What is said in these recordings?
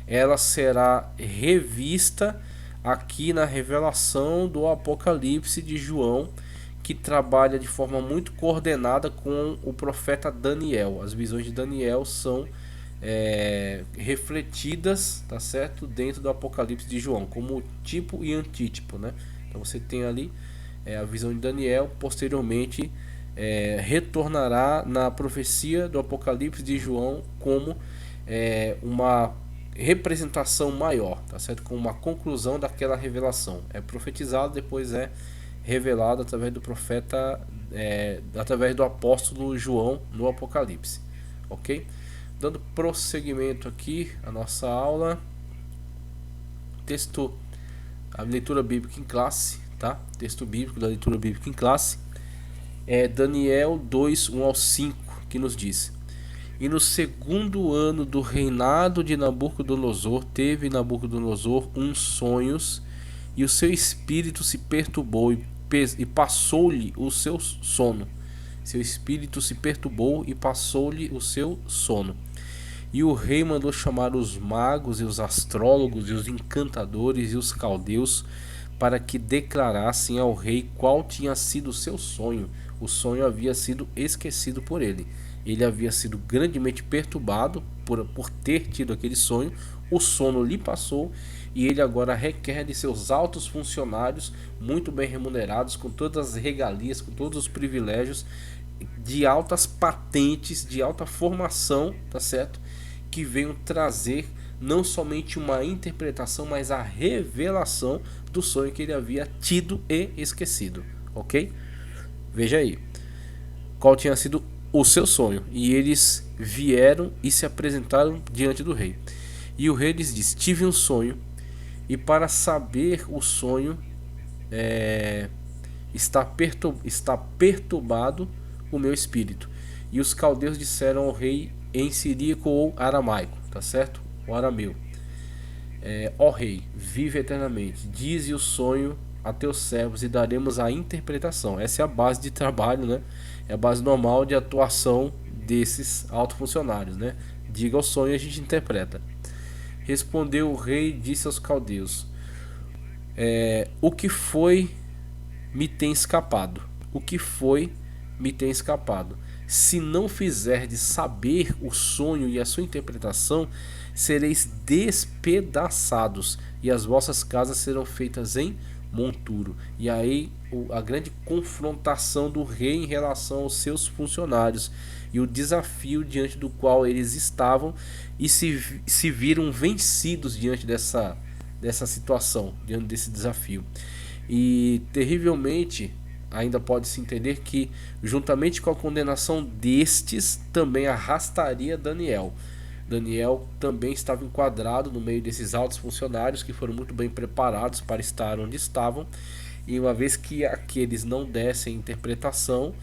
ela será revista aqui na revelação do Apocalipse de João, que trabalha de forma muito coordenada com o profeta Daniel. As visões de Daniel são refletidas, tá certo, dentro do Apocalipse de João, como tipo e antítipo, né? Então você tem ali a visão de Daniel, posteriormente retornará na profecia do Apocalipse de João como uma representação maior, tá certo? Com uma conclusão daquela revelação. É profetizado, depois é revelado através do profeta, através do apóstolo João no Apocalipse, ok? Dando prosseguimento aqui à nossa aula, texto, a leitura bíblica em classe, tá? Texto bíblico da leitura bíblica em classe é Daniel 2, 1 ao 5, que nos diz: E no segundo ano do reinado de Nabucodonosor, teve Nabucodonosor uns sonhos, e o seu espírito se perturbou e passou-lhe o seu sono. Seu espírito se perturbou e passou-lhe o seu sono. E o rei mandou chamar os magos e os astrólogos e os encantadores e os caldeus para que declarassem ao rei qual tinha sido o seu sonho. O sonho havia sido esquecido por ele. Ele havia sido grandemente perturbado por ter tido aquele sonho. O sono lhe passou e ele agora requer de seus altos funcionários, muito bem remunerados, com todas as regalias, com todos os privilégios, de altas patentes, de alta formação, tá certo? Que venham trazer não somente uma interpretação, mas a revelação do sonho que ele havia tido e esquecido, ok? Veja aí, qual tinha sido o seu sonho. E eles vieram e se apresentaram diante do rei. E o rei lhes disse: tive um sonho, e para saber o sonho está perturbado o meu espírito. E os caldeus disseram ao rei em siríaco ou aramaico, tá certo? O arameu: ó rei, vive eternamente, dize o sonho a teus servos e daremos a interpretação. Essa é a base de trabalho, né? É a base normal de atuação desses altos funcionários, né? Diga o sonho e a gente interpreta. Respondeu o rei e disse aos caldeus: o que foi me tem escapado? O que foi me tem escapado? Se não fizerdes saber o sonho e a sua interpretação, sereis despedaçados, e as vossas casas serão feitas em monturo. E aí a grande confrontação do rei em relação aos seus funcionários e o desafio diante do qual eles estavam, e se viram vencidos diante dessa situação, diante desse desafio. E terrivelmente ainda pode-se entender que, juntamente com a condenação destes, também arrastaria Daniel. Daniel também estava enquadrado no meio desses altos funcionários que foram muito bem preparados para estar onde estavam, e uma vez que aqueles não dessem interpretação,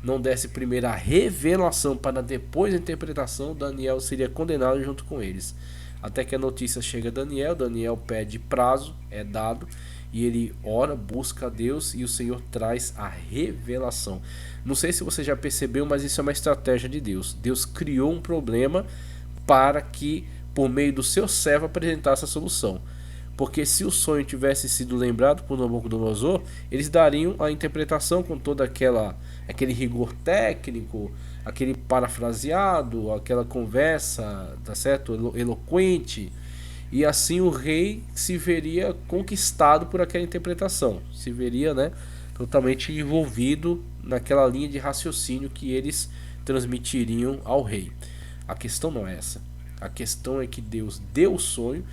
não desse primeiro a revelação para depois a interpretação, Daniel seria condenado junto com eles. Até que a notícia chega a Daniel, Daniel pede prazo, é dado, e ele ora, busca a Deus, e o Senhor traz a revelação. Não sei se você já percebeu, mas isso é uma estratégia de Deus. Deus criou um problema para que, por meio do seu servo, apresentasse a solução. Porque se o sonho tivesse sido lembrado por Nabucodonosor, eles dariam a interpretação com todo aquele rigor técnico, aquele parafraseado, aquela conversa, tá certo, eloquente, e assim o rei se veria conquistado por aquela interpretação, se veria, né, totalmente envolvido naquela linha de raciocínio que eles transmitiriam ao rei. A questão não é essa. A questão é que Deus deu o sonho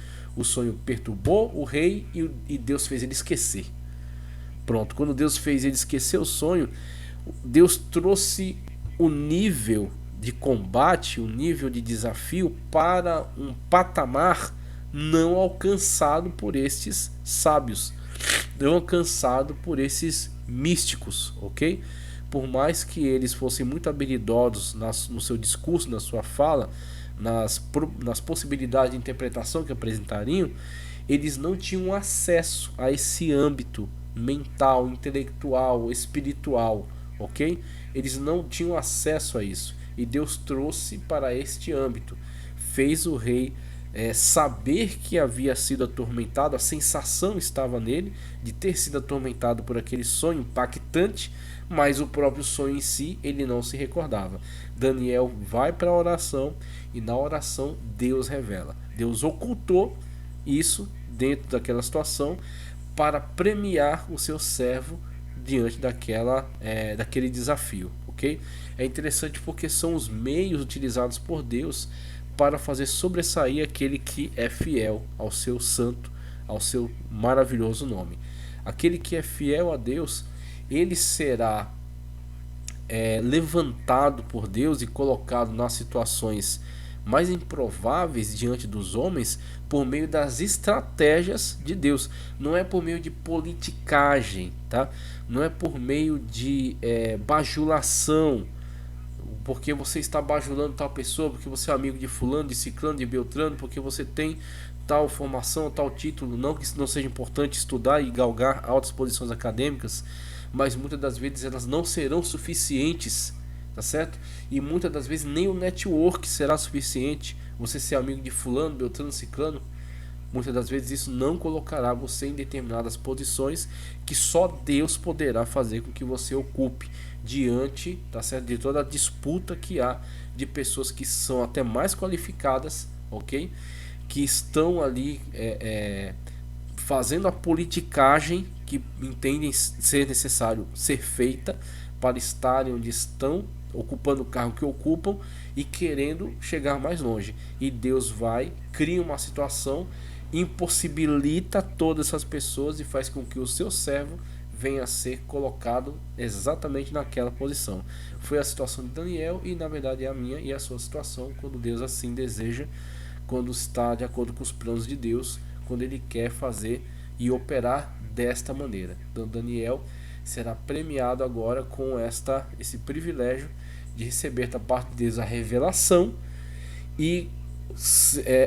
perturbou o rei e Deus fez ele esquecer. Pronto, quando Deus fez ele esquecer o sonho, Deus trouxe o nível de combate, o nível de desafio para um patamar não alcançado por estes sábios, não alcançado por esses místicos, ok? Por mais que eles fossem muito habilidosos no seu discurso, na sua fala, nas possibilidades de interpretação que apresentariam, eles não tinham acesso a esse âmbito mental, intelectual, espiritual, ok? Eles não tinham acesso a isso, e Deus trouxe para este âmbito, fez o rei saber que havia sido atormentado, a sensação estava nele de ter sido atormentado por aquele sonho impactante, mas o próprio sonho em si ele não se recordava. Daniel vai para a oração e na oração Deus revela. Deus ocultou isso dentro daquela situação para premiar o seu servo diante daquele desafio, ok? É interessante porque são os meios utilizados por Deus para fazer sobressair aquele que é fiel ao seu santo, ao seu maravilhoso nome. Aquele que é fiel a Deus, ele será levantado por Deus e colocado nas situações mais improváveis diante dos homens por meio das estratégias de Deus. Não é por meio de politicagem, tá? Não é por meio de bajulação, porque você está bajulando tal pessoa, porque você é amigo de fulano, de ciclano, de beltrano, porque você tem tal formação, tal título. Não que isso não seja importante estudar e galgar altas posições acadêmicas, mas muitas das vezes elas não serão suficientes, tá certo? E muitas das vezes nem o network será suficiente. Você ser amigo de fulano, beltrano, ciclano, muitas das vezes isso não colocará você em determinadas posições que só Deus poderá fazer com que você ocupe diante, tá certo, de toda a disputa que há de pessoas que são até mais qualificadas, ok? Que estão ali fazendo a politicagem que entendem ser necessário ser feita para estarem onde estão, ocupando o cargo que ocupam e querendo chegar mais longe. E Deus vai, cria uma situação, impossibilita todas essas pessoas e faz com que o seu servo venha a ser colocado exatamente naquela posição. Foi a situação de Daniel e na verdade é a minha e a sua situação quando Deus assim deseja, quando está de acordo com os planos de Deus, quando ele quer fazer e operar desta maneira. Então Daniel será premiado agora com esse privilégio de receber da parte de Deus a revelação e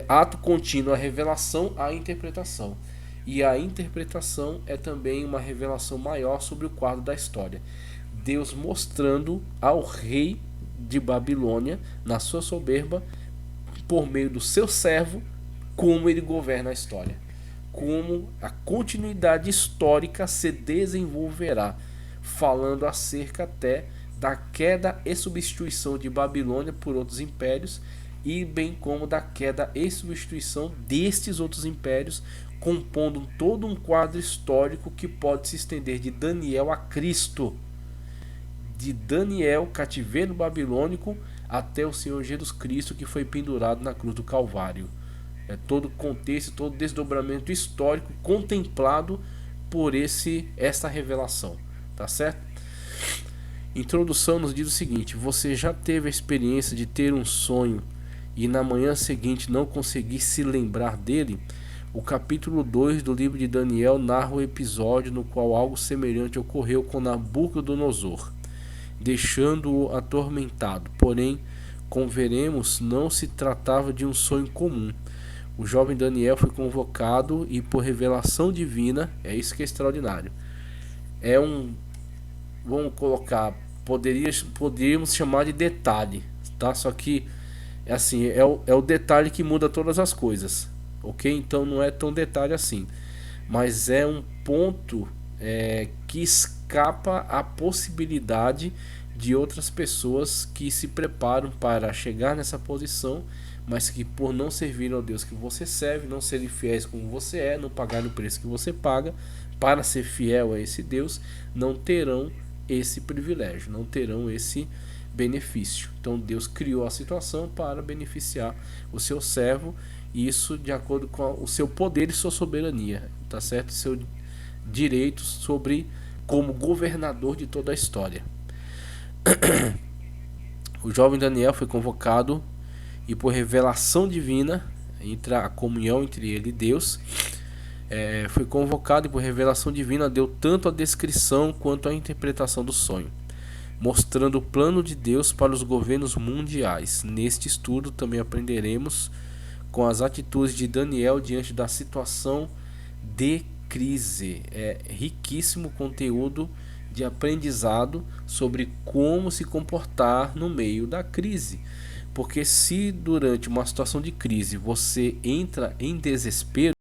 ato contínuo a revelação, a interpretação. E a interpretação é também uma revelação maior sobre o quadro da história. Deus mostrando ao rei de Babilônia, na sua soberba, por meio do seu servo, como ele governa a história. Como a continuidade histórica se desenvolverá, falando acerca até da queda e substituição de Babilônia por outros impérios, e bem como da queda e substituição destes outros impérios, compondo todo um quadro histórico que pode se estender de Daniel a Cristo, de Daniel, cativeiro babilônico, até o Senhor Jesus Cristo que foi pendurado na cruz do Calvário. É todo o contexto, todo o desdobramento histórico contemplado por essa revelação, tá certo? Introdução nos diz o seguinte: você já teve a experiência de ter um sonho e na manhã seguinte não conseguir se lembrar dele? O capítulo 2 do livro de Daniel narra o episódio no qual algo semelhante ocorreu com Nabucodonosor, deixando-o atormentado. Porém, converemos, não se tratava de um sonho comum. O jovem Daniel foi convocado e por revelação divina, é isso que é extraordinário. Vamos colocar, poderíamos chamar de detalhe, tá? Só que é o detalhe que muda todas as coisas, ok? Então não é tão detalhe assim, mas é um ponto que escapa à possibilidade de outras pessoas que se preparam para chegar nessa posição, mas que por não servir ao Deus que você serve, não serem fiéis como você é, não pagarem o preço que você paga para ser fiel a esse Deus, não terão esse privilégio, não terão esse benefício. Então Deus criou a situação para beneficiar o seu servo, e isso de acordo com o seu poder e sua soberania, tá certo? Seu direito sobre como governador de toda a história. O jovem Daniel foi convocado e por revelação divina, entra a comunhão entre ele e Deus, foi convocado e por revelação divina deu tanto a descrição quanto a interpretação do sonho, mostrando o plano de Deus para os governos mundiais. Neste estudo também aprenderemos com as atitudes de Daniel diante da situação de crise. É riquíssimo conteúdo de aprendizado sobre como se comportar no meio da crise, Porque se durante uma situação de crise você entra em desespero,